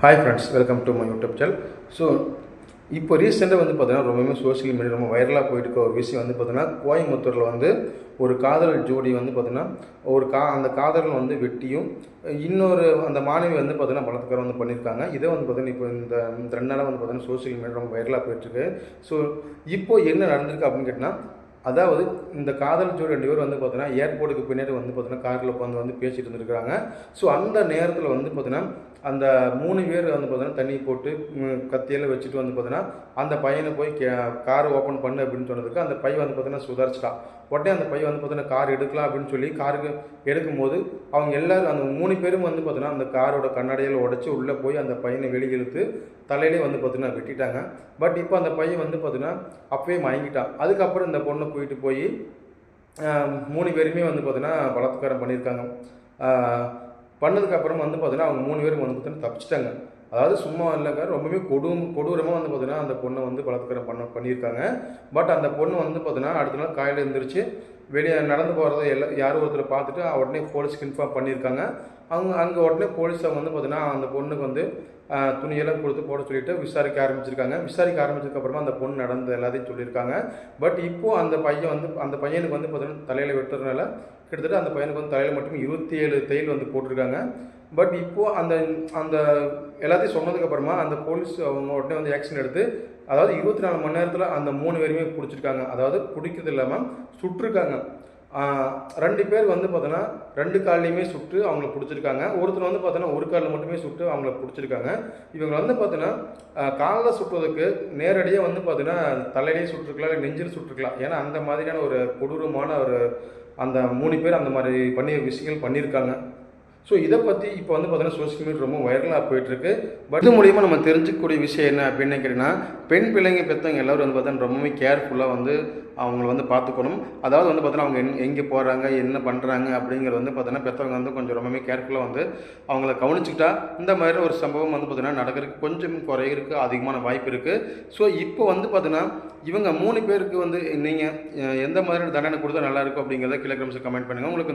Hi friends, welcome to my YouTube channel. So இப்போ ரீசெண்டாக வந்து பார்த்தீங்கன்னா ரொம்பவே சோஷியல் மீடியா ரொம்ப வைரலாக போயிட்டு இருக்க ஒரு விஷயம் வந்து பார்த்தீங்கன்னா, கோயம்புத்தூரில் வந்து ஒரு காதல் ஜோடி வந்து பார்த்தீங்கன்னா அந்த காதலன் வந்து வெட்டியும் இன்னொரு அந்த மாணவி வந்து பார்த்தீங்கன்னா பலாத்காரம் வந்து பண்ணியிருக்காங்க. இதை வந்து பார்த்தீங்கன்னா இப்போ இந்த 2 நாளாக வந்து பார்த்தீங்கன்னா சோஷியல் மீடியா ரொம்ப வைரலாக போயிட்டுருக்கு. ஸோ இப்போ என்ன நடந்திருக்கு அப்படின்னு கேட்டால், அதாவது இந்த காதல் ஜோடி 2 பேர் வந்து பார்த்தீங்கன்னா ஏர்போர்ட்டுக்கு பின்னாடி வந்து பார்த்தீங்கன்னா காரில் உட்காந்து வந்து பேசிகிட்டு இருந்திருக்காங்க. ஸோ அந்த நேரத்தில் வந்து பார்த்தீங்கன்னா அந்த 3 பேர் வந்து பார்த்தீங்கன்னா தண்ணி போட்டு கத்தியெல்லாம் வச்சுட்டு வந்து பார்த்தீங்கன்னா அந்த பையனை போய் கார் ஓப்பன் பண்ணு அப்படின்னு சொன்னதுக்கு அந்த பையன் வந்து பார்த்தீங்கன்னா சுதாரிச்சிட்டான். உடனே அந்த பையன் வந்து பார்த்தீங்கன்னா கார் எடுக்கலாம் அப்படின்னு சொல்லி காருக்கு எடுக்கும்போது அவங்க எல்லோரும் அந்த 3 பேரும் வந்து பார்த்தீங்கன்னா அந்த காரோட கண்ணாடியில் உடச்சி உள்ளே போய் அந்த பையனை வெளியே இழுத்து தலையிலே வந்து பார்த்தீங்கன்னா வெட்டிட்டாங்க. பட் இப்போ அந்த பையன் வந்து பார்த்தீங்கன்னா அப்பவே மயங்கிட்டான். அதுக்கப்புறம் இந்த பொண்ணை கூட்டிகிட்டு போய் 3 பேருமே வந்து பார்த்தீங்கன்னா பலாத்காரம் பண்ணியிருக்காங்க. பண்ணதுக்கப்புறம் வந்து பார்த்தீங்கன்னா அவங்க 3 பேரும் வந்து பார்த்தீங்கன்னா தப்பிச்சிட்டாங்க. அதாவது சும்மா இல்லைங்க, ரொம்பவே கொடூரமாக வந்து பார்த்தீங்கன்னா அந்த பொண்ணை வந்து பலாத்காரம் பண்ணியிருக்காங்க. பட் அந்த பொண்ணு வந்து பார்த்தீங்கன்னா அடுத்த நாள் காலையில் எழுந்திரிச்சு வெளியே நடந்து போகிறத யாரோ ஒருத்தரை பார்த்துட்டு உடனே போலீஸ்க்கு இன்ஃபார்ம் பண்ணியிருக்காங்க. அங்கே உடனே போலீஸ் அவங்க வந்து பார்த்தீங்கன்னா அந்த பொண்ணுக்கு வந்து துணியெல்லாம் கொடுத்து போட சொல்லிட்டு விசாரிக்க ஆரம்பிச்சிருக்காங்க. விசாரிக்க ஆரம்பிச்சதுக்கப்புறமா அந்த பொண்ணு நடந்த எல்லாத்தையும் சொல்லியிருக்காங்க. பட் இப்போது அந்த பையனுக்கு வந்து பார்த்தீங்கன்னா தலையில் வெட்டுறதுனால கிட்டத்தட்ட அந்த பையனுக்கு வந்து தலையில் மட்டும் 27 தையல் வந்து போட்டிருக்காங்க. பட் இப்போது அந்த அந்த எல்லாத்தையும் சொன்னதுக்கப்புறமா அந்த போலீஸ் அவங்க உடனே வந்து ஆக்ஷன் எடுத்து, அதாவது 24 மணி நேரத்தில் அந்த 3 பேருமே பிடிச்சிருக்காங்க. அதாவது பிடிக்கிறது இல்லாமல் சுட்டிருக்காங்க. 2 பேர் வந்து பார்த்தோன்னா 2 கால்லையுமே சுட்டு அவங்கள பிடிச்சிருக்காங்க. ஒருத்தர் வந்து பார்த்தோன்னா ஒரு காலில் மட்டுமே சுட்டு அவங்கள பிடிச்சிருக்காங்க. இவங்க வந்து பார்த்தோன்னா காலில் சுட்டுறதுக்கு நேரடியாக வந்து பார்த்தீங்கன்னா தலையிலேயே சுட்டுருக்கலாம், இல்லை நெஞ்சில் சுட்டுருக்கலாம். ஏன்னா அந்த மாதிரியான ஒரு கொடூரமான அந்த 3 பேர் அந்த மாதிரி விஷயங்கள் பண்ணியிருக்காங்க. ஸோ இதை பற்றி இப்போ வந்து பார்த்தீங்கன்னா சோஷியல் மீடியா ரொம்ப வைரலாக போயிட்டுருக்கு. பட் இது மூலிமா நம்ம தெரிஞ்சிக்கக்கூடிய விஷயம் என்ன அப்படின்னு கேட்டிங்கன்னா, பெண் பிள்ளைங்க பெற்றவங்க எல்லோரும் வந்து பார்த்தீங்கன்னா ரொம்பவே கேர்ஃபுல்லாக வந்து அவங்கள வந்து பார்த்துக்கணும். அதாவது வந்து பார்த்தீங்கன்னா அவங்க எங்கே போகிறாங்க, என்ன பண்ணுறாங்க அப்படிங்கிறது வந்து பார்த்தீங்கன்னா பெற்றவங்க வந்து கொஞ்சம் ரொம்பவே கேர்ஃபுல்லாக வந்து அவங்கள கவனிச்சுக்கிட்டா இந்த மாதிரி ஒரு சம்பவம் வந்து பார்த்தீங்கன்னா நடக்கிறதுக்கு கொஞ்சம் குறையிறதுக்கு அதிகமான வாய்ப்பு இருக்குது. ஸோ இப்போ வந்து பார்த்தீங்கன்னா இவங்க 3 பேருக்கு வந்து நீங்கள் எந்த மாதிரி தண்டனை கொடுத்தா நல்லாயிருக்கும் அப்படிங்கிறத கீழே கமெண்ட் பண்ணுங்கள். உங்களுக்கு